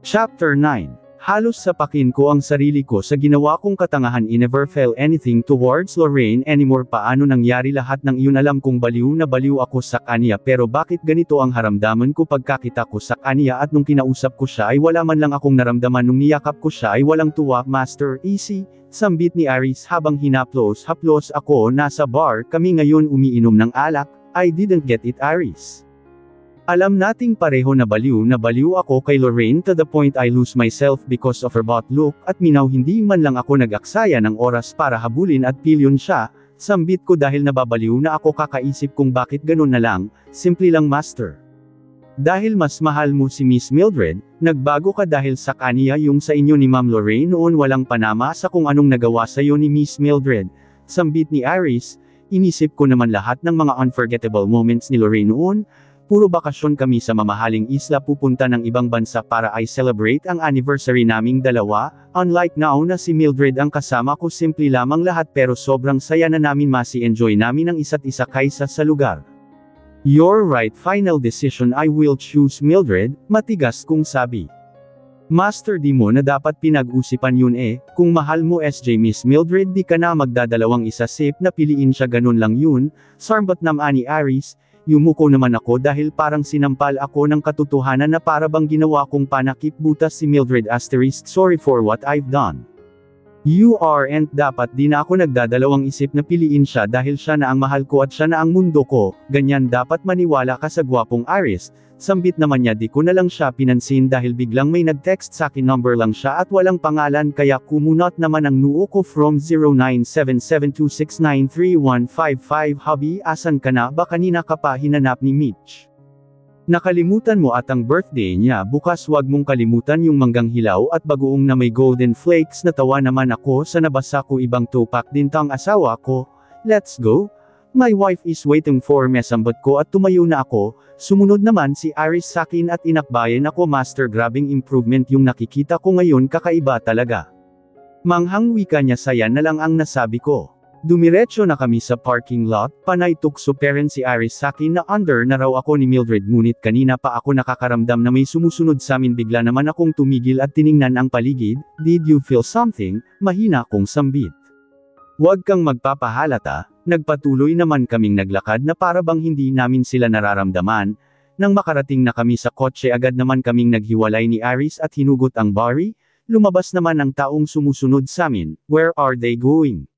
Chapter 9. Halos sapakin ko ang sarili ko sa ginawa kong katangahan. I never felt anything towards Lorraine anymore. Paano nangyari lahat ng iyon? Alam kong baliw na baliw ako sa kanya, pero bakit ganito ang haramdaman ko pagkakita ko sa kanya, at nung kinausap ko siya ay wala man lang akong naramdaman. Nung niyakap ko siya ay walang tuwa. Master, easy, sambit ni Aris habang haplos ako. Nasa bar kami ngayon umiinom ng alak. I didn't get it, Aris. Alam nating pareho na baliw ako kay Lorraine to the point I lose myself because of her bot look, at minaw hindi man lang ako nag-aksaya ng oras para habulin at pilyon siya. Sambit ko dahil nababaliw na ako, kakaisip kong bakit ganun na lang. Simple lang, Master. Dahil mas mahal mo si Miss Mildred, nagbago ka dahil sa kanya. Yung sa inyo ni Ma'am Lorraine noon walang panama sa kung anong nagawa sa'yo ni Miss Mildred. Sambit ni Aris. Inisip ko naman lahat ng mga unforgettable moments ni Lorraine noon. Puro bakasyon kami sa mamahaling isla, pupunta ng ibang bansa para i-celebrate ang anniversary naming dalawa. Unlike now na si Mildred ang kasama ko, simple lamang lahat pero sobrang saya na namin, masi-enjoy namin ang isa't isa kaysa sa lugar. You're right, final decision, I will choose Mildred, matigas kong sabi. Master, di mo na dapat pinag-usipan yun eh, kung mahal mo SJ Miss Mildred di ka na magdadalawang isasip na piliin siya, ganun lang yun. Sambot naman ni Aris. Yumuko naman ako dahil parang sinampal ako ng katotohanan na para bang ginawa kong panakip. Butas si Mildred *, sorry for what I've done. You aren't, dapat di na ako nagdadalawang isip na piliin siya dahil siya na ang mahal ko at siya na ang mundo ko. Ganyan dapat maniwala ka sa gwapong Aris. Sambit naman niya, di ko na lang siya pinansin dahil biglang may nag-text sakin, number lang siya at walang pangalan, kaya kumunot naman ang noo ko from 0977269355. Hubby, asan ka na ba? Kanina ka pa hinanap ni Mitch. Nakalimutan mo at ang birthday niya bukas. Wag mong kalimutan yung manggang hilaw at bagoong na may golden flakes. Natawa naman ako sa nabasa ko, ibang tupak din tang asawa ko. Let's go. My wife is waiting for me, sambot ko at tumayo na ako. Sumunod naman si Aris sakin at inakbayan ako. Master, grabing improvement yung nakikita ko ngayon, kakaiba talaga. Manghang wika niya, saya na lang ang nasabi ko. Dumiretso na kami sa parking lot, panay tukso parent si Aris sakin na under na raw ako ni Mildred, ngunit kanina pa ako nakakaramdam na may sumusunod sa amin. Bigla naman akong tumigil at tiningnan ang paligid. Did you feel something? Mahina kong sambit. Huwag kang magpapahalata. Nagpatuloy naman kaming naglakad na para bang hindi namin sila nararamdaman. Nang makarating na kami sa kotse, agad naman kaming naghiwalay ni Aris at hinugot ang bari. Lumabas naman ang taong sumusunod sa amin. Where are they going?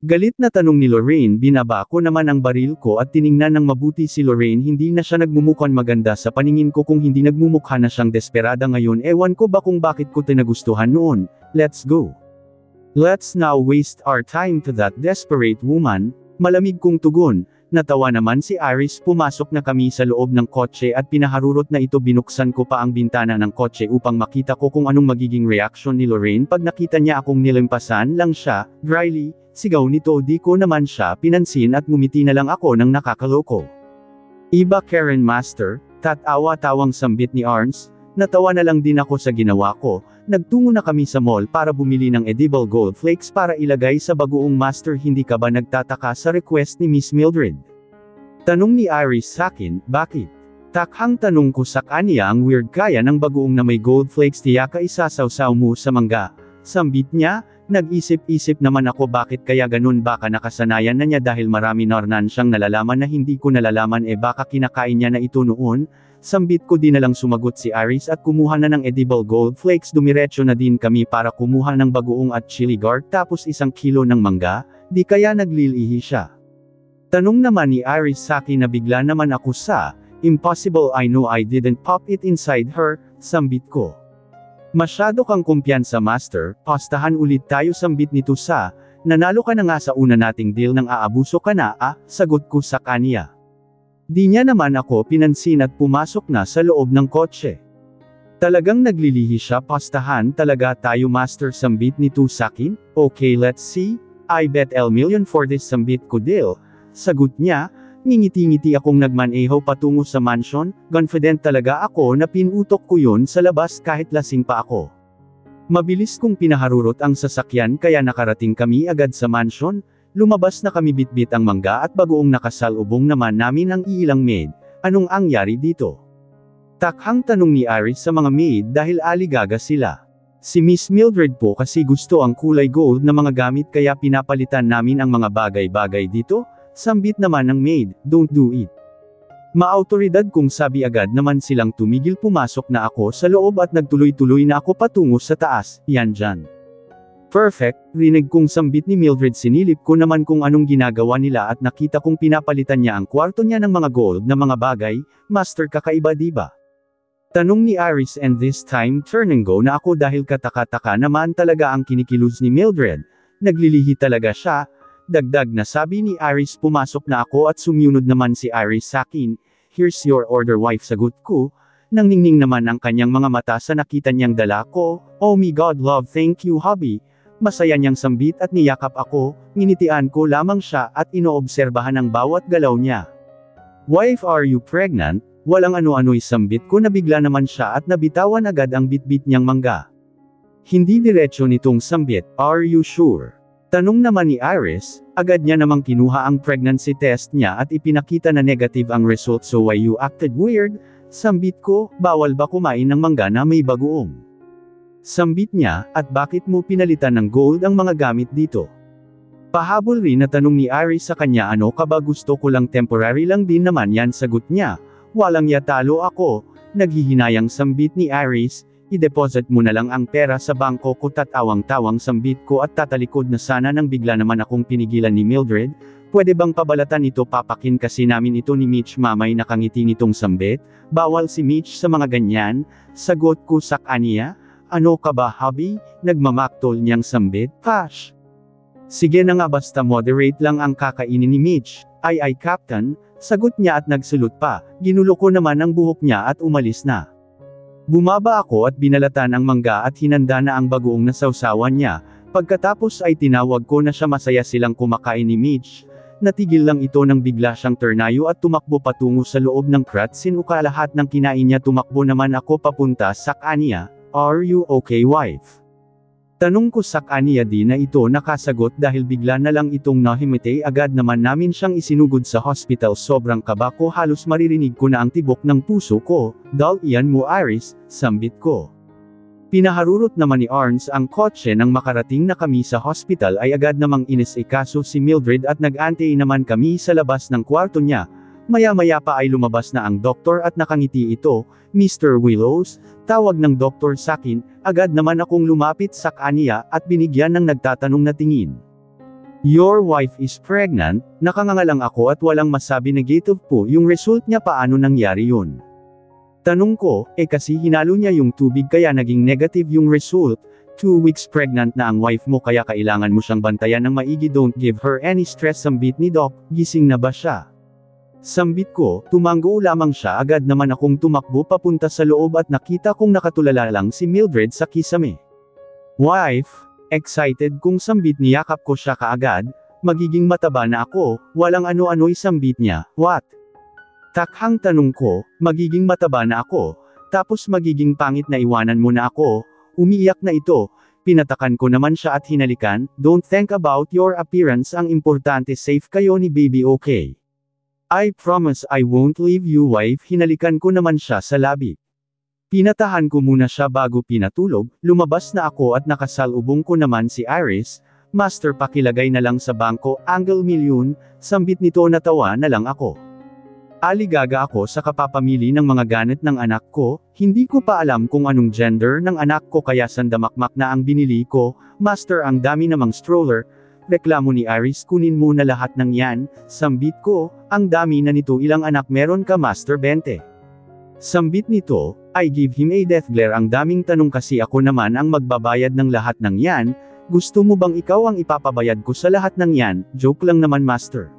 Galit na tanong ni Lorraine. Binaba ko naman ang baril ko at tiningnan ng mabuti si Lorraine. Hindi na siya nagmumukhang maganda sa paningin ko, kung hindi nagmumukha na siyang desperada ngayon. Ewan ko ba kung bakit ko tinagustuhan noon. Let's go. Let's now waste our time to that desperate woman. Malamig kong tugon. Natawa naman si Aris. Pumasok na kami sa loob ng kotse at pinaharurot na ito. Binuksan ko pa ang bintana ng kotse upang makita ko kung anong magiging reaction ni Lorraine pag nakita niya akong nilimpasan lang siya. Dryly, sigaw nito. Di ko naman siya pinansin at ngumiti na lang ako ng nakakaloko. Iba Karen, Master, tatawa-tawang sambit ni Arns. Natawa na lang din ako sa ginawa ko. Nagtungo na kami sa mall para bumili ng edible gold flakes para ilagay sa bagoong. Master, hindi ka ba nagtataka sa request ni Miss Mildred? Tanong ni Iris sakin. Bakit? Takhang tanong ko sa kanya, ang weird kaya ng bagoong na may gold flakes, tiyaka isasawsaw mo sa mangga. Sambit niya. Nag-isip-isip naman ako, bakit kaya ganun? Baka nakasanayan na niya dahil marami narnan siyang nalalaman na hindi ko nalalaman, baka kinakain niya na ito noon. Sambit ko. Di na lang sumagot si Aris at kumuha na ng edible gold flakes. Dumiretso na din kami para kumuha ng bagoong at chili guard, tapos 1 kilo ng mangga. Di kaya naglilihi siya? Tanong naman ni Aris sakin na bigla naman ako sa, impossible, I know I didn't pop it inside her. Sambit ko. Masyado kang kumpiyansa, Master, pastahan ulit tayo. Sambit nito sa, nanalo ka na nga sa una nating deal, nang aabuso ka na, sagot ko sa kanya. Di niya naman ako pinansin at pumasok na sa loob ng kotse. Talagang naglilihi siya, pastahan talaga tayo, Master. Sambit nito sakin. Okay, let's see. I bet $1 million for this. Sambit ko. Deal. Sagot niya. Ngingiti-ngiti akong nagmaneho patungo sa mansion. Confident talaga ako na pinutok ko yun sa labas kahit lasing pa ako. Mabilis kong pinaharurot ang sasakyan kaya nakarating kami agad sa mansion. Lumabas na kami, bitbit ang mangga at bagoong nakasalubong naman namin ang ilang maid. Anong angyari dito? Takhang tanong ni Iris sa mga maid dahil aligaga sila. Si Miss Mildred po kasi gusto ang kulay gold na mga gamit kaya pinapalitan namin ang mga bagay-bagay dito, sambit naman ng maid, don't do it. Maautoridad kong sabi agad naman silang tumigil pumasok na ako sa loob at nagtuloy-tuloy na ako patungo sa taas, yan dyan. Perfect, rinig kong sambit ni Mildred sinilip ko naman kung anong ginagawa nila at nakita kong pinapalitan niya ang kwarto niya ng mga gold na mga bagay, master kakaiba diba? Tanong ni Iris and this time turn and go na ako dahil kataka-taka naman talaga ang kinikilos ni Mildred, naglilihi talaga siya, dagdag na sabi ni Iris pumasok na ako at sumunod naman si Iris sa akin, here's your order wife sagot ko, nang ningning naman ang kanyang mga mata sa nakita niyang dala ko, oh my god love thank you hubby, masaya niyang sambit at niyakap ako, nginitian ko lamang siya at inoobserbahan ang bawat galaw niya. Wife are you pregnant? Walang ano-ano'y sambit ko na bigla naman siya at nabitawan agad ang bitbit niyang mangga. Hindi diretsyo nitong sambit, are you sure? Tanong naman ni Iris, agad niya namang kinuha ang pregnancy test niya at ipinakita na negative ang result so why you acted weird? Sambit ko, bawal ba kumain ng mangga na may bagoong? Sambit niya, at bakit mo pinalitan ng gold ang mga gamit dito? Pahabol rin na tanong ni Iris sa kanya ano ka ba gusto ko lang temporary lang din naman yan sagot niya. Walang yatalo ako, naghihinayang sambit ni Iris, i-deposit mo na lang ang pera sa bangko ko tatawang-tawang sambit ko at tatalikod na sana nang bigla naman akong pinigilan ni Mildred, pwede bang pabalatan ito papakin kasi namin ito ni Mitch mamay nakangiti nitong sambit, bawal si Mitch sa mga ganyan, sagot ko sa kanya, ano ka ba hubby, nagmamaktol niyang sambit, Pash. Sige na nga basta moderate lang ang kakainin ni Mitch, ay captain, sagot niya at nagsulot pa, ginulo ko naman ang buhok niya at umalis na. Bumaba ako at binalatan ang mangga at hinanda na ang bagoong na sausawan niya, pagkatapos ay tinawag ko na siya masaya silang kumakain ni Mitch, natigil lang ito nang bigla siyang turnayo at tumakbo patungo sa loob ng kratsin uka lahat ng kinain niya tumakbo naman ako papunta sa kanya, are you okay wife? Tanong ko sa kanya di na ito nakasagot dahil bigla na lang itong nahimite agad naman namin siyang isinugod sa hospital sobrang kaba ko halos maririnig ko na ang tibok ng puso ko, dal iyan mo Iris, sambit ko. Pinaharurot naman ni Arns ang kotse nang makarating na kami sa hospital ay agad namang inisikaso si Mildred at nag-antay naman kami sa labas ng kwarto niya, maya-maya pa ay lumabas na ang doktor at nakangiti ito, Mr. Willows, tawag ng doktor sa akin, agad naman akong lumapit sa kanya at binigyan ng nagtatanong na tingin. Your wife is pregnant, nakangangalang ako at walang masabi negative po yung result niya paano nangyari yun. Tanong ko, kasi hinalo niya yung tubig kaya naging negative yung result, 2 weeks pregnant na ang wife mo kaya kailangan mo siyang bantayan ng maigi don't give her any stress sambit ni Doc, gising na ba siya? Sambit ko, tumanggo lamang siya agad naman akong tumakbo papunta sa loob at nakita kong nakatulala lang si Mildred sa kisame. Wife, excited kong sambit niyakap ko siya kaagad, magiging mataba na ako, walang ano-ano'y sambit niya, what? Takhang tanong ko, magiging mataba na ako, tapos magiging pangit na iwanan mo na ako, umiiyak na ito, pinatakan ko naman siya at hinalikan, don't think about your appearance ang importante safe kayo ni baby okay. I promise I won't leave you wife hinalikan ko naman siya sa labi. Pinatahan ko muna siya bago pinatulog, lumabas na ako at nakasalubong ko naman si Iris, master pakilagay na lang sa bangko, angle milyon, sambit nito natawa na lang ako. Aligaga ako sa kapapamili ng mga gamit ng anak ko, hindi ko pa alam kung anong gender ng anak ko kaya sandamakmak na ang binili ko, master ang dami namang stroller, reklamo ni Iris kunin mo na lahat ng yan, sambit ko, ang dami na nito ilang anak meron ka master 20. Sambit nito, I give him a death glare ang daming tanong kasi ako naman ang magbabayad ng lahat ng yan, gusto mo bang ikaw ang ipapabayad ko sa lahat ng yan, joke lang naman master.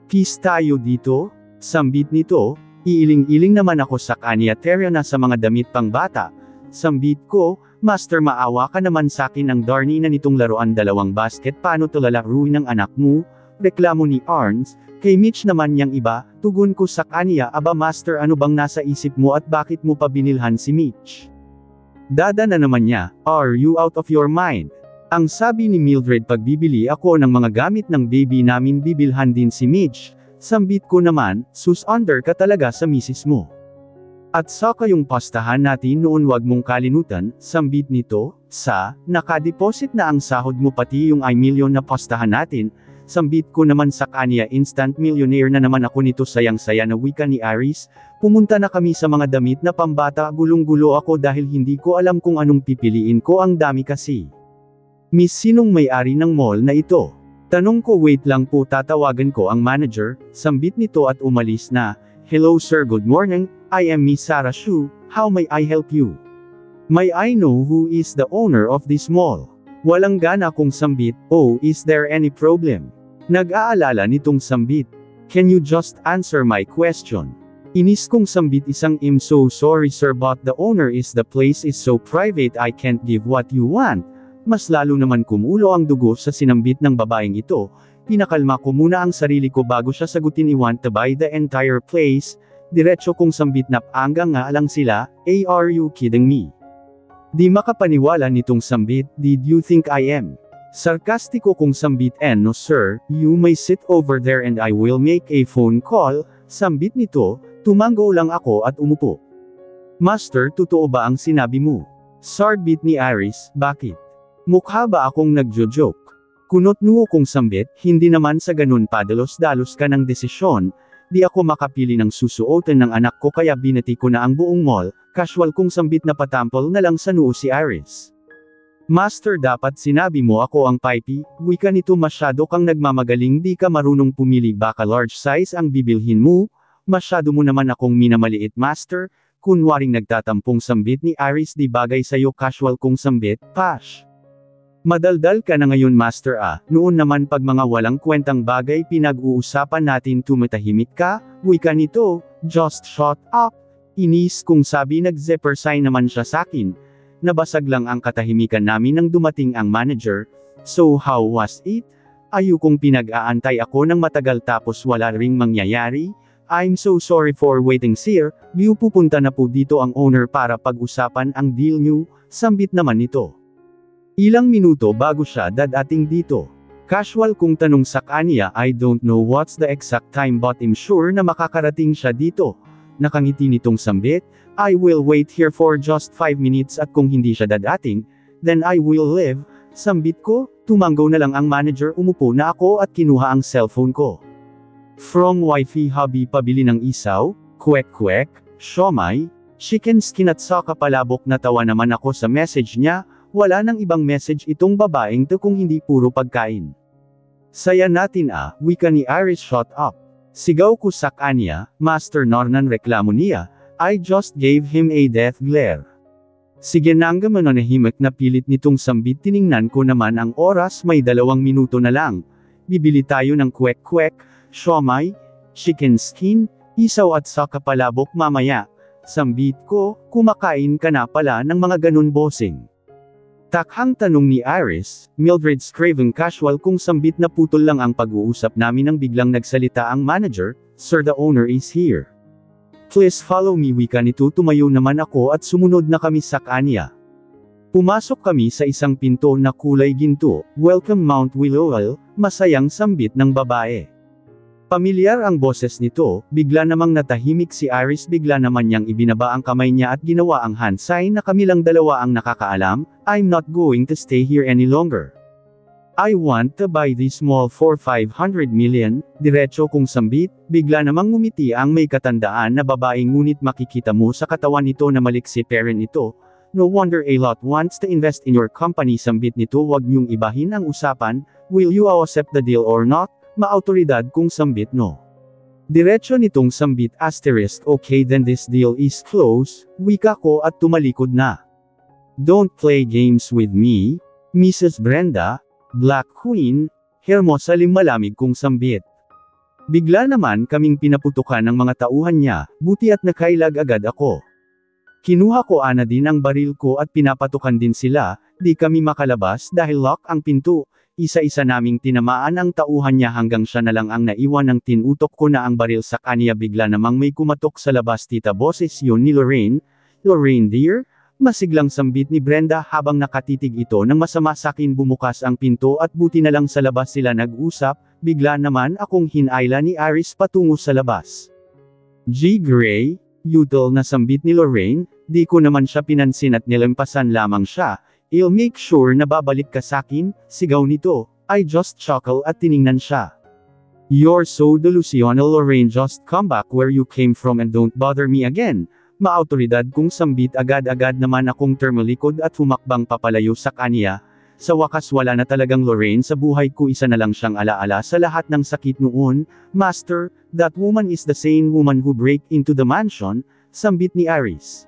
Peace tayo dito, sambit nito, iiling-iling naman ako sa kanya terya na sa mga damit pang bata, sambit ko, master maawa ka naman sakin ang darni na nitong laruan dalawang basket paano to lalaruin ng anak mo, reklamo ni Arns, kay Mitch naman yang iba, tugon ko sa kanya aba master ano bang nasa isip mo at bakit mo pa binilhan si Mitch? Dada na naman niya, are you out of your mind? Ang sabi ni Mildred pagbibili ako ng mga gamit ng baby namin bibilhan din si Mitch, sambit ko naman, sus under ka talaga sa misis mo. At saka yung pastahan natin noon wag mong kalimutan, sambit nito, nakadeposit na ang sahod mo pati yung I-million na pastahan natin, sambit ko naman sa kanya instant millionaire na naman ako nito sayang-saya na wika ni Aris, pumunta na kami sa mga damit na pambata gulong-gulo ako dahil hindi ko alam kung anong pipiliin ko ang dami kasi. Miss sinong may-ari ng mall na ito? Tanong ko wait lang po tatawagan ko ang manager, sambit nito at umalis na, hello sir good morning, I am Miss Sarah Shu, how may I help you? May I know who is the owner of this mall? Walang gana kong sambit, oh is there any problem? Nag-aalala nitong sambit. Can you just answer my question? Inis kong sambit isang I'm so sorry sir but the owner is the place is so private I can't give what you want. Mas lalo naman kumulo ang dugo sa sinambit ng babaeng ito, pinakalma ko muna ang sarili ko bago siya sagutin I want to buy the entire place, diretso kong sambit na hanggang nga lang sila, are you kidding me? Di makapaniwala nitong sambit, did you think I am? Sarkastiko kong sambit no sir, you may sit over there and I will make a phone call, sambit nito, tumango lang ako at umupo. Master totoo ba ang sinabi mo? Sarbit ni Aris, bakit? Mukha ba akong nagjo-joke? Kunot-nuo kong sambit, hindi naman sa ganun padalos-dalos ka ng desisyon, di ako makapili ng susuotan ng anak ko kaya binati ko na ang buong mall, casual kong sambit na patampol na lang sa noo si Aris. Master dapat sinabi mo ako ang pipi, wika nito masyado kang nagmamagaling di ka marunong pumili baka large size ang bibilhin mo, masyado mo naman akong minamaliit master, kunwaring nagtatampong sambit ni Aris di bagay sayo casual kong sambit, pash. Madaldal ka na ngayon master noon naman pag mga walang kwentang bagay pinag-uusapan natin tumatahimik ka, wika nito, just shut up. Inis kung sabi nag-zipper sign naman siya sakin. Nabasag lang ang katahimikan namin nang dumating ang manager, so how was it? Ayokong pinag-aantay ako ng matagal tapos wala ring mangyayari. I'm so sorry for waiting sir, pupunta na po dito ang owner para pag-usapan ang deal nyo, sambit naman nito. Ilang minuto bago siya dadating dito. Casual kong tanong sa kanya I don't know what's the exact time but I'm sure na makakarating siya dito. Nakangiti nitong sambit, I will wait here for just 5 minutes at kung hindi siya dadating, then I will leave. Sambit ko, tumanggo na lang ang manager umupo na ako at kinuha ang cellphone ko. From wifey hubby pabili ng isaw, kwek-kwek, siomai, chicken skin at saka palabok natawa naman ako sa message niya. Wala nang ibang message itong babaeng to kung hindi puro pagkain. Saya natin wika ni Aris shut up. Sigaw ko sa kanya, Master Nornan reklamo niya, I just gave him a death glare. Sige nangga mananahimik na pilit nitong sambit tiningnan ko naman ang oras may 2 minuto na lang. Bibili tayo ng kwek-kwek, siomai, chicken skin, isaw at saka palabok mamaya. Sambit ko, kumakain ka na pala ng mga ganun bossing. Takhang tanong ni Aris, Mildred's craven casual kung sambit na putol lang ang pag-uusap namin nang biglang nagsalita ang manager, Sir the owner is here. Please follow me wika nito tumayo naman ako at sumunod na kami sa kanya. Pumasok kami sa isang pinto na kulay ginto, welcome Mount Willow, masayang sambit ng babae. Pamilyar ang boses nito, bigla namang natahimik si Aris bigla naman niyang ibinaba ang kamay niya at ginawa ang hand sign na kami lang dalawa ang nakakaalam, I'm not going to stay here any longer. I want to buy this mall for 500 million, diretso kong sambit, bigla namang ngumiti ang may katandaan na babae ngunit makikita mo sa katawan nito na maliksi parent ito, no wonder a lot wants to invest in your company sambit nito wag niyong ibahin ang usapan, will you accept the deal or not? Maautoridad kung sambit no. Diretso nitong sambit asterisk okay then this deal is close, wika ko at tumalikod na. Don't play games with me, Mrs. Brenda, Black Queen, hermosa malamig kong sambit. Bigla naman kaming pinaputukan ng mga tauhan niya, buti at nakailag agad ako. Kinuha ko din ang baril ko at pinapatukan din sila, di kami makalabas dahil lock ang pinto. Isa-isa naming tinamaan ang tauhan niya hanggang siya na lang ang naiwan ng tinutok ko na ang baril sa kanya bigla namang may kumatok sa labas tita boses yun ni Lorraine. Lorraine dear? Masiglang sambit ni Brenda habang nakatitig ito ng masama sakin bumukas ang pinto at buti na lang sa labas sila nag-usap, bigla naman akong hinayla ni Aris patungo sa labas. G. Gray, Yutal na sambit ni Lorraine, di ko naman siya pinansin at nilampasan lamang siya. I'll make sure na babalik ka sakin, sigaw nito. I just chuckle at tiningnan siya. You're so delusional Lorraine, just come back where you came from and don't bother me again. Maautoridad kong sambit agad-agad naman akong termalikod at humakbang papalayo sa kanya. Sa wakas wala na talagang Lorraine sa buhay ko, isa na lang siyang alaala sa lahat ng sakit noon. Master, that woman is the same woman who break into the mansion, sambit ni Aris.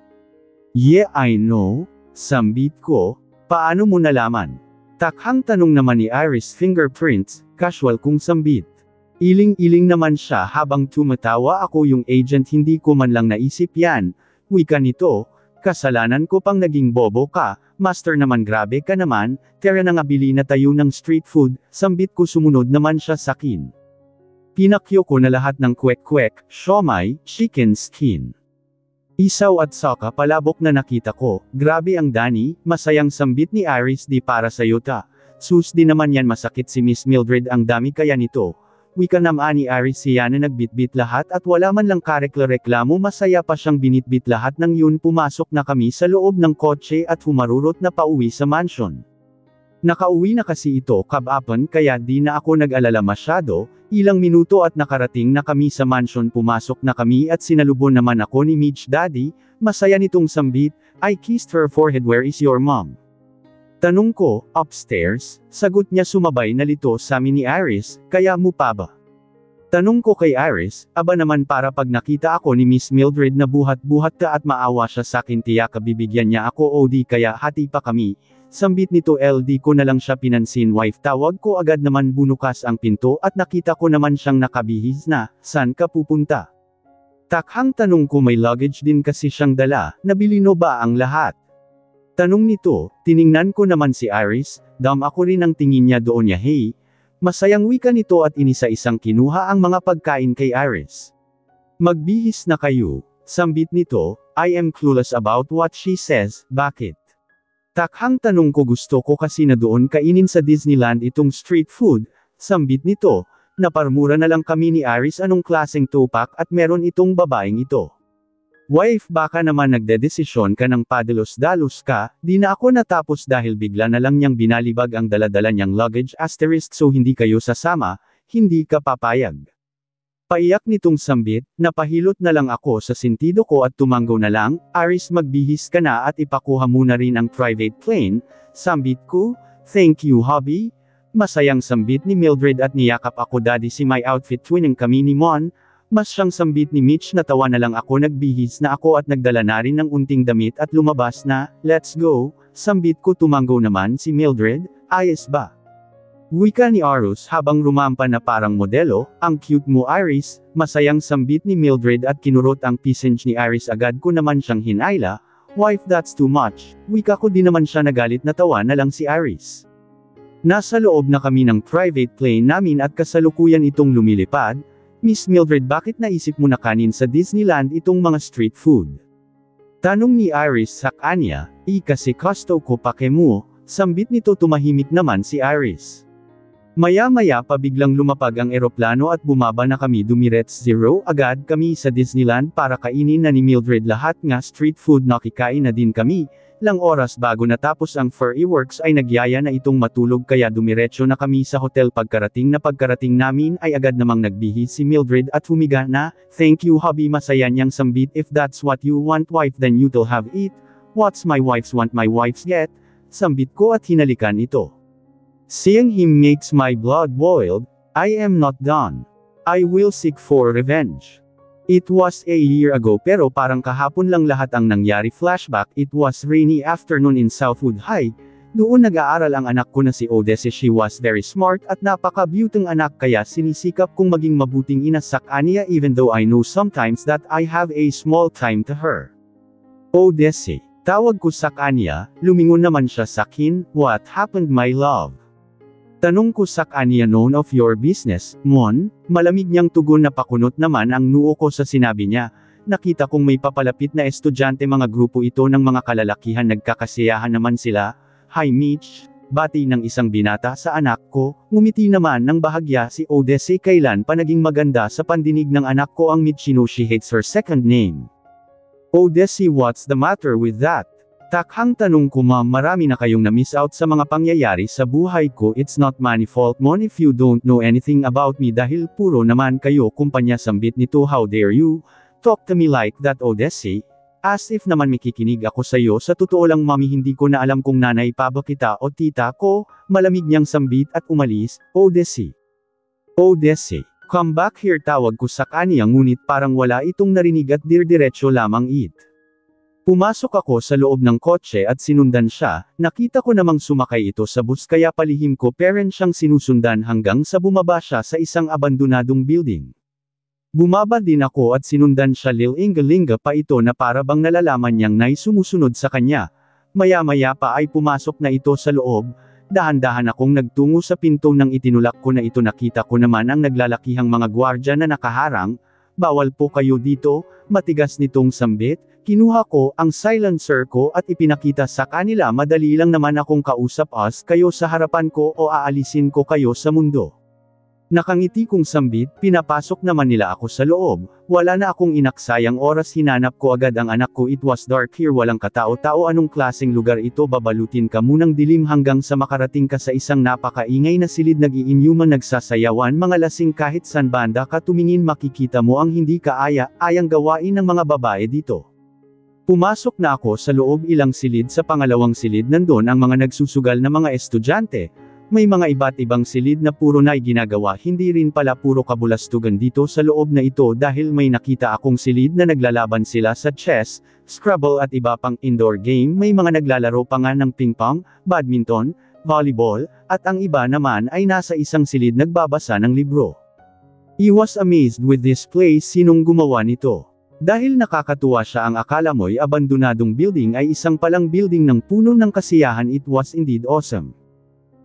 Yeah, I know, sambit ko, paano mo nalaman? Takhang tanong naman ni Aris. Fingerprints, casual kong sambit. Iling-iling naman siya habang tumatawa ako. Yung agent hindi ko man lang naisip yan, wika nito. Kasalanan ko pang naging bobo ka, master naman grabe ka naman, tara na nga bili na tayo ng street food, sambit ko sumunod naman siya sakin. Pinakyo ko na lahat ng kwek-kwek, siomai, chicken skin. Isaw at saka palabok na nakita ko, grabe ang dani, masayang sambit ni Aris. Di para sayo ta. Sus di naman yan masakit si Miss Mildred, ang dami kaya nito. Wika naman ni Aris. Siya na nagbitbit lahat at wala man lang karekla-reklamo, masaya pa siyang binitbit lahat ng yun. Pumasok na kami sa loob ng kotse at humarurot na pauwi sa mansion. Nakauwi na kasi ito kabapan kaya di na ako nag-alala masyado. Ilang minuto at nakarating na kami sa mansion. Pumasok na kami at sinalubon naman ako ni Mitch. Daddy, masaya nitong sambit. I kissed her forehead. Where is your mom? Tanong ko, upstairs, sagot niya. Sumabay na lito sa amin ni Aris, kaya mo pa ba? Tanong ko kay Aris, aba naman para pag nakita ako ni Miss Mildred na buhat-buhat ka at maawa siya sakin tiyak bibigyan niya ako o di kaya hati pa kami. Sambit nito. LD ko na lang siya pinansin. Wife, tawag ko agad naman. Bunukas ang pinto at nakita ko naman siyang nakabihis na. San ka pupunta? Takhang tanong ko. May luggage din kasi siyang dala, nabili no ba ang lahat? Tanong nito, tiningnan ko naman si Aris, dam ako rin ang tingin niya doon niya. Hey, masayang wika nito at inisa-isang kinuha ang mga pagkain kay Aris. Magbihis na kayo, sambit nito. I am clueless about what she says. Bakit? Takhang tanong ko. Gusto ko kasi na doon kainin sa Disneyland itong street food, sambit nito. Naparmura na lang kami ni Aris. Anong klaseng tupak at meron itong babaeng ito? Wife, baka naman nagdedesisyon ka ng padalos-dalos ka. Di na ako natapos dahil bigla na lang niyang binalibag ang daladala niyang luggage. Asterisk. So hindi kayo sasama, hindi ka papayag. Paiyak nitong sambit, napahilot na lang ako sa sentido ko at tumango na lang. Aris, magbihis ka na at ipakuha mo na rin ang private plane, sambit ko. Thank you hubby. Masayang sambit ni Mildred at niyakap ako. Daddy, si my outfit twinning kami ni Mon. Mas siyang sambit ni Mitch. Natawa na lang ako. Nagbihis na ako at nagdala na rin ng unting damit at lumabas na. Let's go, sambit ko. Tumango naman si Mildred. Ayos ba? Wika ni Arus habang rumampa na parang modelo. Ang cute mo Iris, masayang sambit ni Mildred at kinurot ang pisenge ni Iris. Agad ko naman siyang hinayla. Wife, that's too much. Wika ko. Di naman siya nagalit. Natawa na lang si Iris. Nasa loob na kami ng private plane namin at kasalukuyan itong lumilipad. Miss Mildred, bakit naisip mo na kanin sa Disneyland itong mga street food? Tanong ni Iris sa kanya. Kasi gusto ko pake mo, sambit nito. Tumahimik naman si Iris. Maya-maya pa biglang lumapag ang eroplano at bumaba na kami. Dumirets zero agad kami sa Disneyland para kainin na ni Mildred lahat nga street food. Nakikain na din kami. Lang oras bago natapos ang fireworks ay nagyaya na itong matulog kaya dumiretso na kami sa hotel. Pagkarating namin ay agad namang nagbihis si Mildred at humiga na. Thank you hubby. Masaya niyang sambit. If that's what you want wife, then you'll have it. What's my wife's want my wife's get? Sambit ko at hinalikan ito. Seeing him makes my blood boiled. I am not done. I will seek for revenge. It was a year ago pero parang kahapon lang lahat ang nangyari. Flashback. It was rainy afternoon in Southwood High. Doon nag-aaral ang anak ko na si Odesse. She was very smart at napaka-beauting anak kaya sinisikap kong maging mabuting ina sa kanya even though I know sometimes that I have a small time to her. Odesse. Tawag ko sa kanya, lumingon naman siya sa akin. What happened my love? Tanong ko sa kanya. None of your business, Mon. Malamig niyang tugon na pakunot naman ang noo ko sa sinabi niya. Nakita kong may papalapit na estudyante. Mga grupo ito ng mga kalalakihan. Nagkakasiyahan naman sila. Hi Mitch. Bati ng isang binata sa anak ko. Ngumiti naman ng bahagya si Odesse. Kailan pa naging maganda sa pandinig ng anak ko ang Mitch? She hates her second name. Oh Desi, what's the matter with that? Takhang tanong ko, ma'am, marami na kayong na-miss out sa mga pangyayari sa buhay ko. It's not my fault mon if you don't know anything about me dahil puro naman kayo kumpanya sambit nito. How dare you talk to me like that, oh Desi? As if naman makikinig ako sa iyo. Sa totoo lang mami, hindi ko na alam kung nanay pa ba kita o tita ko. Malamig niyang sambit at umalis. Oh Desi. Oh Desi. Come back here, tawag ko sa kanya, ngunit parang wala itong narinig at dirdiretso lamang it. Pumasok ako sa loob ng kotse at sinundan siya. Nakita ko namang sumakay ito sa bus kaya palihim ko parent siyang sinusundan hanggang sa bumaba siya sa isang abandonadong building. Bumaba din ako at sinundan siya. Lilinga-linga pa ito na para bang nalalaman niyang na'y sumusunod sa kanya. Maya-maya pa ay pumasok na ito sa loob. Dahan-dahan akong nagtungo sa pinto. Nang itinulak ko na ito, nakita ko naman ang naglalakihang mga gwardya na nakaharang. Bawal po kayo dito, matigas nitong sambit. Kinuha ko ang silencer ko at ipinakita sa kanila. Madali lang naman akong kausap, as kayo sa harapan ko o aalisin ko kayo sa mundo. Nakangiti kong sambit, pinapasok naman nila ako sa loob. Wala na akong inaksayang oras, hinanap ko agad ang anak ko. It was dark here, walang katao-tao. Anong klaseng lugar ito? Babalutin ka munang dilim hanggang sa makarating ka sa isang napakaingay na silid. Nag-iinyuman, nagsasayawan, mga lasing. Kahit san banda ka tumingin makikita mo ang hindi kaaya-ayang gawain ng mga babae dito. Pumasok na ako sa loob. Ilang silid sa pangalawang silid nandun ang mga nagsusugal na mga estudyante. May mga iba't ibang silid na puro na'y ginagawa. Hindi rin pala puro kabulastugan dito sa loob na ito dahil may nakita akong silid na naglalaban sila sa chess, Scrabble at iba pang indoor game. May mga naglalaro pa nga ng ping-pong, badminton, volleyball, at ang iba naman ay nasa isang silid nagbabasa ng libro. I was amazed with this place. Sinong gumawa nito? Dahil nakakatuwa siya, ang akala mo'y abandonadong building ay isang palang building ng puno ng kasiyahan. It was indeed awesome.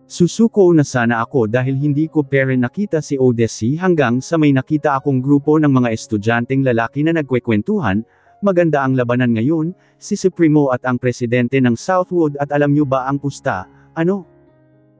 Susuko na sana ako dahil hindi ko pere nakita si Odesi hanggang sa may nakita akong grupo ng mga estudyanteng lalaki na nagkwekwentuhan. Maganda ang labanan ngayon, si Supremo at ang presidente ng Southwood. At alam nyo ba ang pusta? Ano?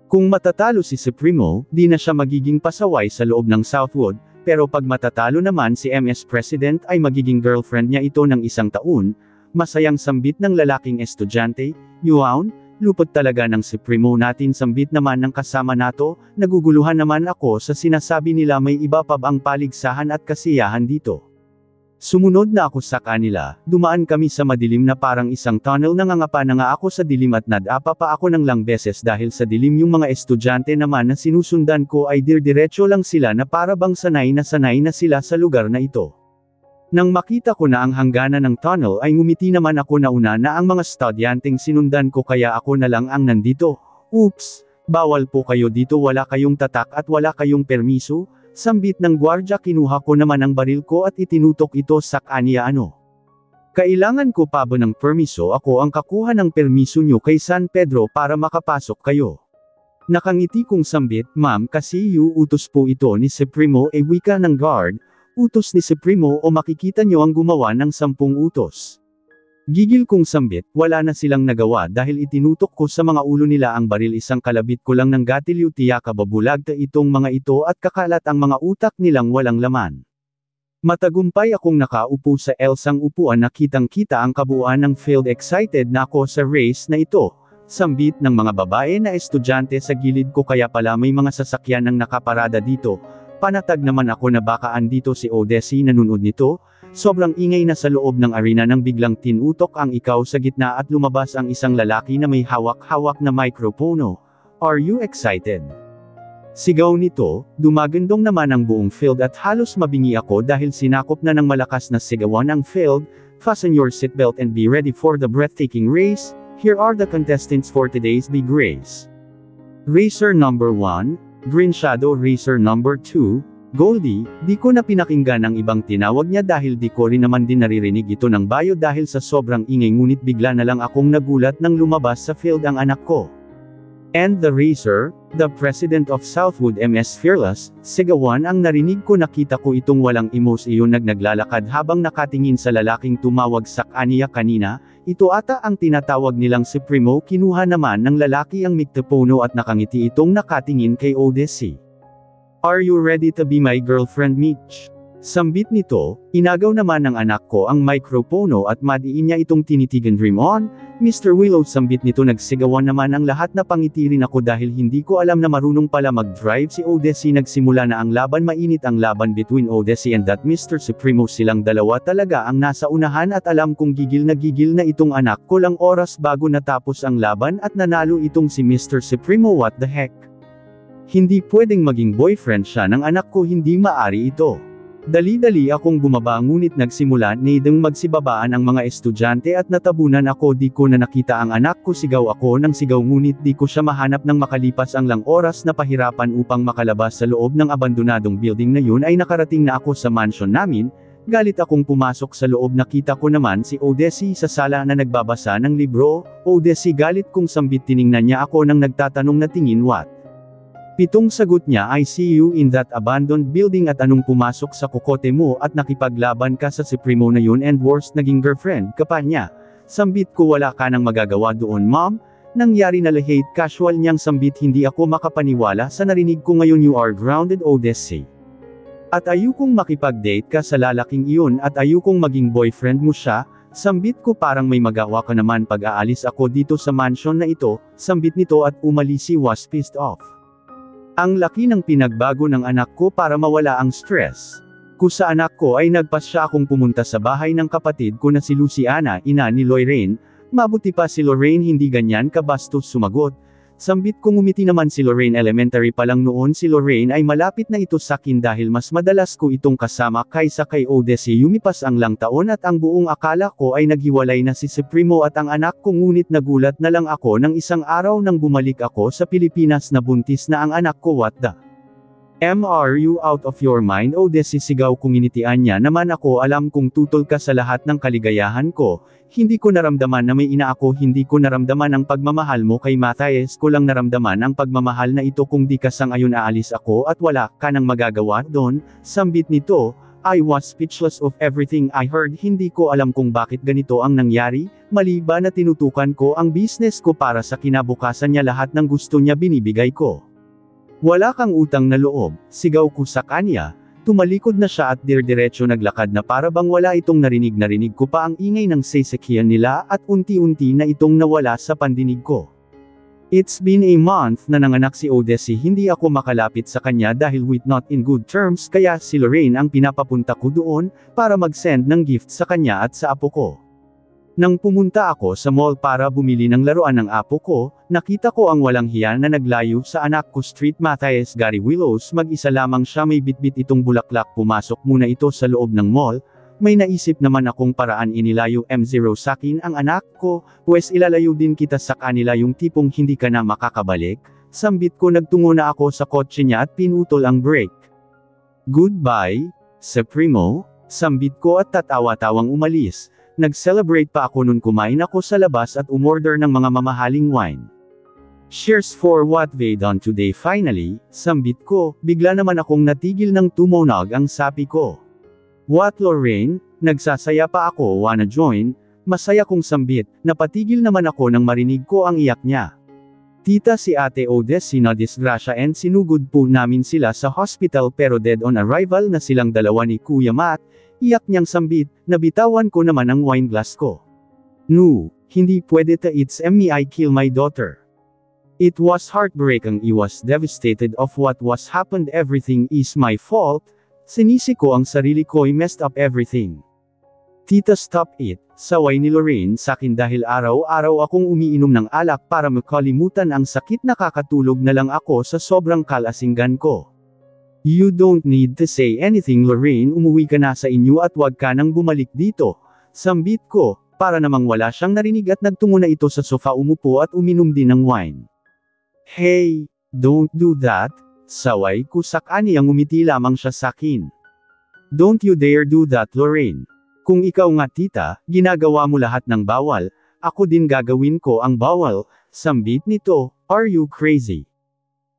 Kung matatalo si Supremo, di na siya magiging pasaway sa loob ng Southwood. Pero pag matatalo naman si MS President ay magiging girlfriend niya ito ng 1 taon. Masayang sambit ng lalaking estudyante. Yuan, lupot talaga ng Supremo natin. Sambit naman ng kasama nato. Naguguluhan naman ako sa sinasabi nila may iba pa bang paligsahan at kasiyahan dito. Sumunod na ako sa kanila. Dumaan kami sa madilim na parang isang tunnel. Nangangapa na nga ako sa dilim at nadapa pa ako ng lang beses dahil sa dilim. Yung mga estudyante naman na sinusundan ko ay dirdiretso lang sila na para bang sanay na sila sa lugar na ito. Nang makita ko na ang hangganan ng tunnel ay ngumiti naman ako. Nauna na ang mga estudyanteng sinundan ko kaya ako na lang ang nandito. Oops! Bawal po kayo dito, wala kayong tatak at wala kayong permiso. Sambit ng gwardya. Kinuha ko naman ang baril ko at itinutok ito sa kanya. Ano? Kailangan ko pa ba ng permiso? Ako ang kakuha ng permiso nyo kay San Pedro para makapasok kayo. Nakangiti kong sambit, ma'am, kasi utos po ito ni Supremo. Wika ng guard. Utos ni Supremo o makikita nyo ang gumawa ng 10 utos. Gigil kong sambit, wala na silang nagawa dahil itinutok ko sa mga ulo nila ang baril. Isang kalabit ko lang ng gatilyo. Tiyak kababulag itong mga ito at kakalat ang mga utak nilang walang laman. Matagumpay akong nakaupo sa elsang upuan. Nakitang-kita ang kabuuan ng field. Excited na ako sa race na ito. Sambit ng mga babae na estudyante sa gilid ko. Kaya pala may mga sasakyan ang nakaparada dito. Panatag naman ako na baka andito si Odesi nanonood nito. Sobrang ingay na sa loob ng arena nang biglang tinutok ang ikaw sa gitna at lumabas ang isang lalaki na may hawak-hawak na mikropono. Are you excited? Sigaw nito. Dumagandong naman ang buong field at halos mabingi ako dahil sinakop na ng malakas na sigawan ang field. Fasten your seatbelt and be ready for the breathtaking race. Here are the contestants for today's big race. Racer number 1, Green Shadow. Racer number 2, Goldie. Di ko na pinakinggan ang ibang tinawag niya dahil di ko rin naman din naririnig ito ng bayo dahil sa sobrang ingay, ngunit bigla na lang akong nagulat nang lumabas sa field ang anak ko. And the racer, the president of Southwood, MS Fearless, sigawan ang narinig ko. Nakita ko itong walang emosyon naglalakad habang nakatingin sa lalaking tumawag sa kaniya kanina. Ito ata ang tinatawag nilang Supremo. Kinuha naman ng lalaki ang mikropono at nakangiti itong nakatingin kay Odesi. Are you ready to be my girlfriend, Mitch? Sambit nito, inagaw naman ng anak ko ang mikropono at madiin niya itong tinitigan dream on, Mr. Willow. Sambit nito, nagsigawan naman ang lahat na pangiti rin ako dahil hindi ko alam na marunong pala mag-drive si Odyssey. Nagsimula na ang laban, mainit ang laban between Odyssey and that Mr. Supremo. Silang dalawa talaga ang nasa unahan at alam kong gigil na itong anak ko lang oras bago natapos ang laban at nanalo itong si Mr. Supremo. What the heck? Hindi pwedeng maging boyfriend siya ng anak ko, hindi maari ito. Dali-dali akong bumaba ngunit nagsimula nidang magsibabaan ang mga estudyante at natabunan ako. Di ko na nakita ang anak ko, sigaw ako ng sigaw ngunit di ko siya mahanap. Nang makalipas ang lang oras na pahirapan upang makalabas sa loob ng abandonadong building na yun ay nakarating na ako sa mansion namin. Galit akong pumasok sa loob, nakita ko naman si Odyssey sa sala na nagbabasa ng libro. Odyssey, galit kong sambit. Tiningnan niya ako nang nagtatanong na tingin. What? Pitong sagot niya, I see you in that abandoned building. At anong pumasok sa kokote mo at nakipaglaban ka sa Supremo na yun and worst, naging girlfriend ka pa niya. Sambit ko, wala ka nang magagawa doon, ma'am. Nangyari na lahat. Casual niyang sambit, hindi ako makapaniwala sa narinig ko ngayon. You are grounded, Odyssey. At ayokong makipag-date ka sa lalaking iyon at ayokong maging boyfriend mo siya. Sambit ko, parang may magawa ka naman pag aalis ako dito sa mansion na ito. Sambit nito at umalis. She was pissed off. Ang laki ng pinagbago ng anak ko para mawala ang stress ko sa anak ko ay nagpasya akong pumunta sa bahay ng kapatid ko na si Luciana, ina ni Lorraine. Mabuti pa si Lorraine hindi ganyan kabastos sumagot. Sambit ko, ngumiti naman si Lorraine. Elementary pa lang noon si Lorraine ay malapit na ito sa akin dahil mas madalas ko itong kasama kaysa kay Odyssey. Yumipas ang lang taon at ang buong akala ko ay naghiwalay na si Supremo at ang anak ko, ngunit nagulat na lang ako ng isang araw nang bumalik ako sa Pilipinas na buntis na ang anak ko. What the? Are you out of your mind, Odyssey? Sigaw kong. Initian niya naman ako. Alam kong tutol ka sa lahat ng kaligayahan ko. Hindi ko naramdaman na may ina ako. Hindi ko naramdaman ang pagmamahal mo kay Matthias. Ko lang naramdaman ang pagmamahal na ito. Kung di ka sang-ayon aalis ako at wala ka nang magagawa doon. Sambit nito, I was speechless of everything I heard. Hindi ko alam kung bakit ganito ang nangyari. Mali ba na tinutukan ko ang business ko para sa kinabukasan niya? Lahat ng gusto niya binibigay ko. Wala kang utang na loob, sigaw ko sa kanya. Tumalikod na siya at dirdiretso naglakad na para bang wala itong narinig. Narinig ko pa ang ingay ng sasakyan nila at unti-unti na itong nawala sa pandinig ko. It's been a month na nanganak si Odyssey. Hindi ako makalapit sa kanya dahil with not in good terms, kaya si Lorraine ang pinapapunta ko doon para mag-send ng gift sa kanya at sa apo ko. Nang pumunta ako sa mall para bumili ng laruan ng apo ko, nakita ko ang walang hiya na naglayo sa anak ko. Street Matthias Gary Willows, mag-isa lamang siya, may bitbit itong bulaklak. Pumasok muna ito sa loob ng mall. May naisip naman akong paraan. Inilayo M0 sakin ang anak ko, pues ilalayo din kita sa kanila, yung tipong hindi ka na makakabalik. Sambit ko. Nagtungo na ako sa kotse niya at pinutol ang brake. Goodbye, Supremo, sambit ko at tatawa-tawang umalis. Nag-celebrate pa ako nun. Kumain ako sa labas at umorder ng mga mamahaling wine. Cheers for what they done today. Finally, sambit ko, bigla naman akong natigil ng tumunog ang sapi ko. What, Lorraine? Nagsasaya pa ako. Wanna join? Masaya kong sambit. Napatigil naman ako nang marinig ko ang iyak niya. Tita, si Ate Odyssey na disgrasya and sinugod po namin sila sa hospital pero dead on arrival na silang dalawa ni Kuya Matt. Iyak niyang sambit. Nabitawan ko naman ang wine glass ko. No, hindi pwede ta, it's me, I kill my daughter. It was heartbreaking. I was devastated of what was happened. Everything is my fault. Sinisi ko ang sarili ko. I messed up everything. Tita, stop it. Saway ni Lorraine sakin dahil araw-araw akong umiinom ng alak para makalimutan ang sakit. Nakakatulog na lang ako sa sobrang kalasinggan ko. You don't need to say anything, Lorraine. Umuwi ka na sa inyo at wag ka nang bumalik dito. Sambit ko, para namang wala siyang narinig at nagtungo na ito sa sofa, umupo at uminom din ng wine. Hey, don't do that. Saway ko sa kaniyang, ngumiti lamang siya sakin. Don't you dare do that, Lorraine. Kung ikaw nga tita, ginagawa mo lahat ng bawal, ako din gagawin ko ang bawal. Sambit nito, are you crazy?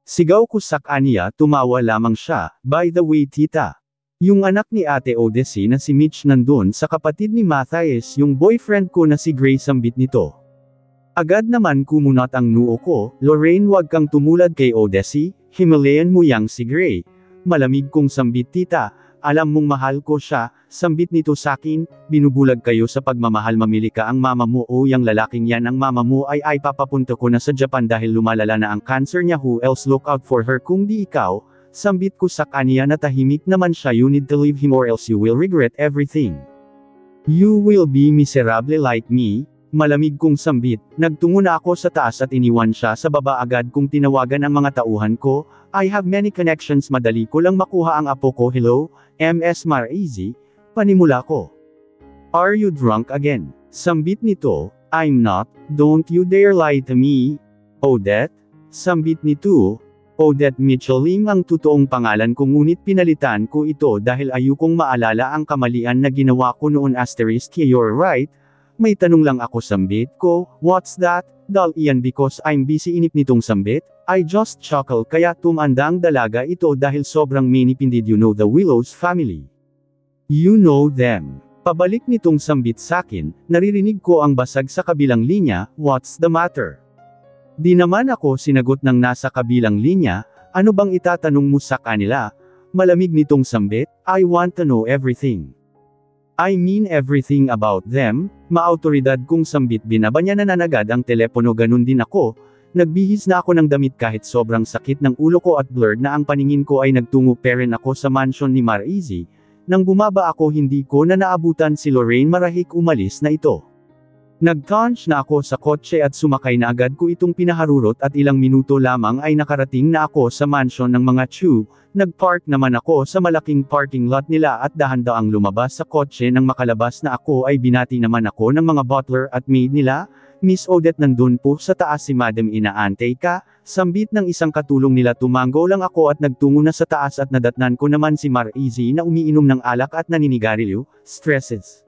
Sigaw ko sa kanya. Tumawa lamang siya. By the way tita, yung anak ni Ate Odyssey na si Mitch nandun sa kapatid ni Matthias, yung boyfriend ko na si Gray. Sambit nito. Agad naman kumunat ang noo ko. Lorraine, wag kang tumulad kay Odyssey, Himalayan mo yang si Gray. Malamig kong sambit tita. alam mong mahal ko siya, sambit nito sakin, binubulag kayo sa pagmamahal mamili ka ang mama mo o yang lalaking yan ang mama mo ay papapunta ko na sa Japan dahil lumalala na ang cancer niya who else look out for her kung di ikaw, sambit ko sa kanya na tahimik naman siya you need to leave him or else you will regret everything. You will be miserable like me. Malamig kong sambit, nagtungo na ako sa taas at iniwan siya sa baba agad kong tinawagan ang mga tauhan ko, I have many connections madali ko lang makuha ang apo ko hello, MS Maraizi, panimula ko. Are you drunk again? Sambit nito, I'm not, don't you dare lie to me. Odette? Sambit nito, Odette Mitchell Lim ang totoong pangalan ko ngunit pinalitan ko ito dahil ayokong maalala ang kamalian na ginawa ko noon asterisk you're right. May tanong lang ako sambit ko, what's that? Dal iyan because I'm busy inip nitong sambit, I just chuckle kaya tumandang dalaga ito dahil sobrang manipin did you know the Willows family? You know them. Pabalik nitong sambit sakin, naririnig ko ang basag sa kabilang linya, what's the matter? Di naman ako sinagot ng nasa kabilang linya, ano bang itatanong mo sa kanila? Malamig nitong sambit, I want to know everything. I mean everything about them, maautoridad kong sambit binaba niya nananagad ang telepono ganun din ako, nagbihis na ako ng damit kahit sobrang sakit ng ulo ko at blurred na ang paningin ko ay nagtungo pa rin ako sa mansion ni Maraizi, nang bumaba ako hindi ko na naabutan si Lorraine marahik umalis na ito. Nag-launch na ako sa kotse at sumakay na agad ko itong pinaharurot at ilang minuto lamang ay nakarating na ako sa mansion ng mga Chu, nag-park naman ako sa malaking parking lot nila at dahan-daang lumabas sa kotse nang makalabas na ako ay binati naman ako ng mga butler at maid nila, Miss Odette nandun po sa taas si Madam inaantay ka, sambit ng isang katulong nila tumango lang ako at nagtungo na sa taas at nadatnan ko naman si Maraizi na umiinom ng alak at naninigarilyo, stresses.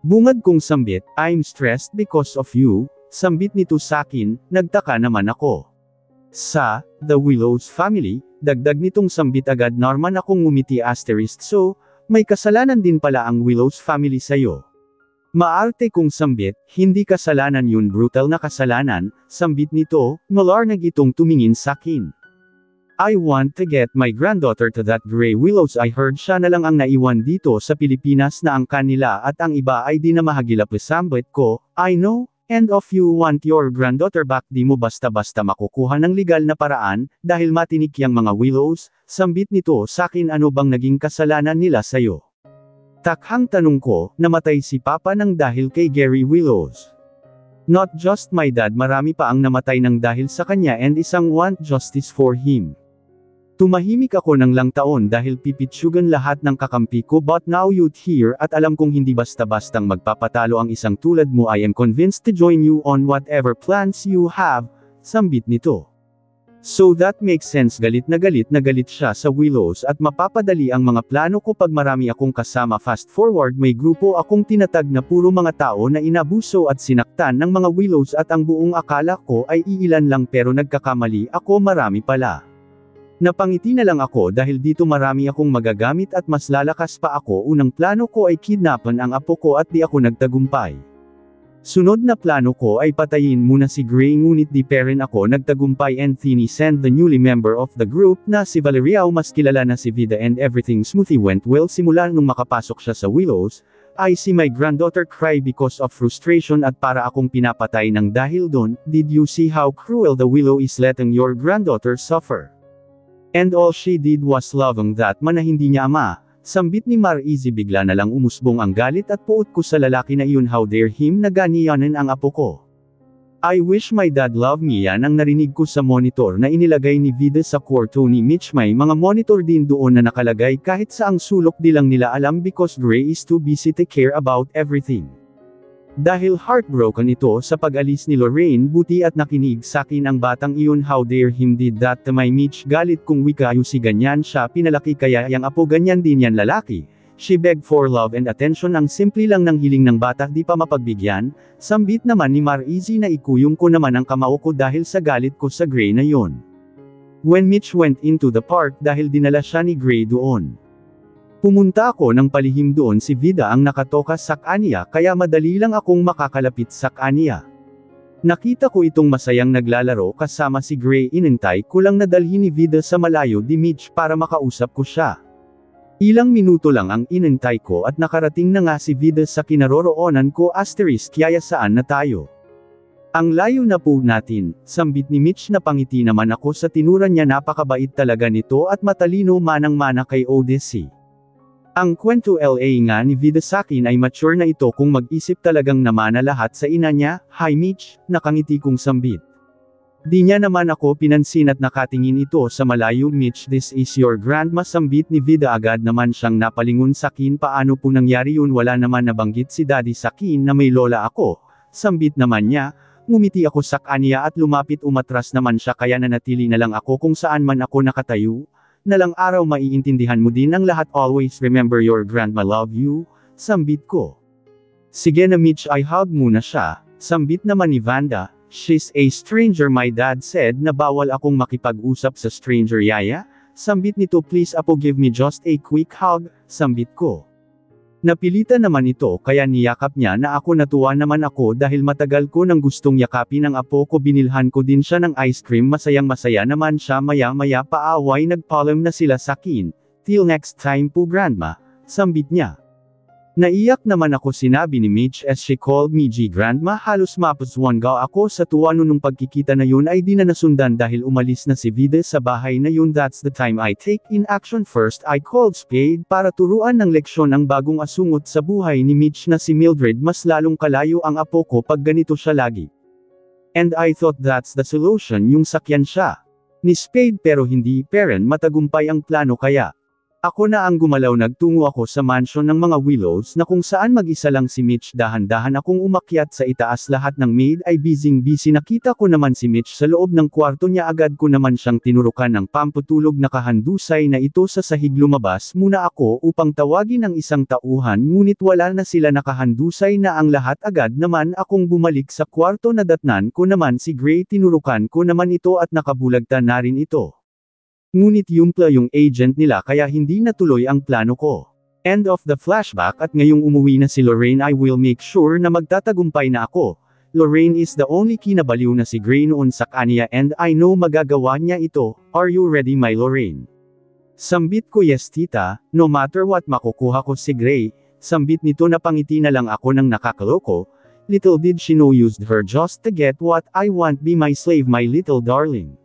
Bungad kong sambit, I'm stressed because of you, sambit nito sakin, nagtaka naman ako. Sa, The Willows family, dagdag nitong sambit agad Norman akong ngumiti asterisk so, may kasalanan din pala ang Willows family sayo. Maarte kong sambit, hindi kasalanan yun brutal na kasalanan, sambit nito, malarnag itong tumingin sakin. I want to get my granddaughter to that Grey Willows I heard siya na lang ang naiwan dito sa Pilipinas na ang kanila at ang iba ay di na mahagilap sambit ko, I know, and if you want your granddaughter back di mo basta-basta makukuha ng legal na paraan, dahil matinik yang mga Willows, sambit nito sakin ano bang naging kasalanan nila sayo. Takhang tanong ko, namatay si Papa ng dahil kay Gary Willows. Not just my dad marami pa ang namatay ng dahil sa kanya and isang want justice for him. Tumahimik ako ng lang taon dahil pipitsugan lahat ng kakampi ko but now you'd here at alam kong hindi basta-bastang magpapatalo ang isang tulad mo I am convinced to join you on whatever plans you have, sambit nito. So that makes sense galit na galit siya sa Willows at mapapadali ang mga plano ko pag marami akong kasama fast forward may grupo akong tinatag na puro mga tao na inabuso at sinaktan ng mga Willows at ang buong akala ko ay iilan lang pero nagkakamali ako marami pala. Napangiti na lang ako dahil dito marami akong magagamit at mas lalakas pa ako unang plano ko ay kidnapan ang apo ko at di ako nagtagumpay. Sunod na plano ko ay patayin muna si Gray ngunit di pa rin ako nagtagumpay and send the newly member of the group na si Valeriao mas kilala na si Vida and everything smoothly went well simula nung makapasok siya sa Willows, I see my granddaughter cry because of frustration at para akong pinapatay ng dahil doon, did you see how cruel the Willow is letting your granddaughter suffer? And all she did was loving that man na hindi niya ama, sambit ni Maraizi bigla na lang umusbong ang galit at puot ko sa lalaki na iyon how dare him na ganiyanan ang apo ko. I wish my dad loved me yan ang narinig ko sa monitor na inilagay ni Vida sa kwarto ni Mitch may mga monitor din doon na nakalagay kahit sa ang sulok di lang nila alam because Gray is too busy to care about everything. Dahil heartbroken ito sa pag-alis ni Lorraine buti at nakinig sakin ang batang iyon how dare him did that to my Mitch galit kung wika si ganyan siya pinalaki kaya yang apo ganyan din yan lalaki, she begged for love and attention ang simple lang ng hiling ng bata di pa mapagbigyan, sambit naman ni Maraizi na ikuyong ko naman ang kamao ko dahil sa galit ko sa Gray na yon. When Mitch went into the park dahil dinala siya ni Gray doon. Pumunta ako ng palihim doon si Vida ang nakatoka sa kanya kaya madali lang akong makakalapit sa kanya. Nakita ko itong masayang naglalaro kasama si Gray inintay ko lang na dalhin ni Vida sa malayo di Mitch para makausap ko siya. Ilang minuto lang ang inintay ko at nakarating na nga si Vida sa kinaroroonan ko *yaya saan na tayo. Ang layo na po natin, sambit ni Mitch na pangiti naman ako sa tinura niya napakabait talaga nito at matalino manang-mana kay Odyssey. Ang kwento LA nga ni Vida sakin ay mature na ito kung mag-isip talagang namana lahat sa ina niya. Hi Mitch, nakangiti kong sambit. Di niya naman ako pinansin at nakatingin ito sa malayo. Mitch, this is your grandma, sambit ni Vida agad naman siyang napalingon sakin. Paano po nangyari yun? Wala naman nabanggit si daddy sakin na may lola ako, sambit naman niya. Ngumiti ako sa kanya at lumapit umatras naman siya kaya nanatili na lang ako kung saan man ako nakatayo. Nalang araw maiintindihan mo din ang lahat. Always remember your grandma love you, sambit ko. Sige na Mitch, I hug muna siya, sambit naman ni Vanda. She's a stranger, my dad said na bawal akong makipag-usap sa stranger yaya, sambit nito. Please apo give me just a quick hug, sambit ko. Napilitan naman ito kaya niyakap niya na ako. Natuwa naman ako dahil matagal ko nang gustong yakapin ang apo ko. Binilhan ko din siya ng ice cream. Masayang masaya naman siya. Maya-maya paaway nagpaalam na sila sakin. Till next time po grandma, sambit niya. Naiyak naman ako, sinabi ni Mitch as she called me G grandma. Halos mapaswanggaw ako sa tuwa nung pagkikita na yun ay di na nasundan dahil umalis na si Vida sa bahay na yun. That's the time I take in action. First I called Spade para turuan ng leksyon ang bagong asungot sa buhay ni Mitch na si Mildred. Mas lalong kalayo ang apo ko pag ganito siya lagi. And I thought that's the solution, yung sakyan siya ni Spade, pero hindi parent matagumpay ang plano kaya ako na ang gumalaw. Nagtungo ako sa mansion ng mga Willows na kung saan mag-isa lang si Mitch. Dahan-dahan akong umakyat sa itaas. Lahat ng maid ay busy. Nakita ko naman si Mitch sa loob ng kwarto niya. Agad ko naman siyang tinurukan ng pampatulog. Nakahandusay na ito sa sahig. Lumabas muna ako upang tawagin ang isang tauhan ngunit wala na sila. Nakahandusay na ang lahat. Agad naman akong bumalik sa kwarto. Nadatnan ko naman si Gray. Tinurukan ko naman ito at nakabulagta na rin ito. Ngunit yumpla yung agent nila kaya hindi natuloy ang plano ko. End of the flashback. At ngayong umuwi na si Lorraine, I will make sure na magtatagumpay na ako. Lorraine is the only kinabaliw na si Gray noon sa kanya and I know magagawa niya ito. Are you ready my Lorraine? Sambit ko. Yes tita, no matter what makukuha ko si Gray, sambit nito. Napangiti na lang ako ng nakakaloko. Little did she know used her just to get what I want. Be my slave my little darling.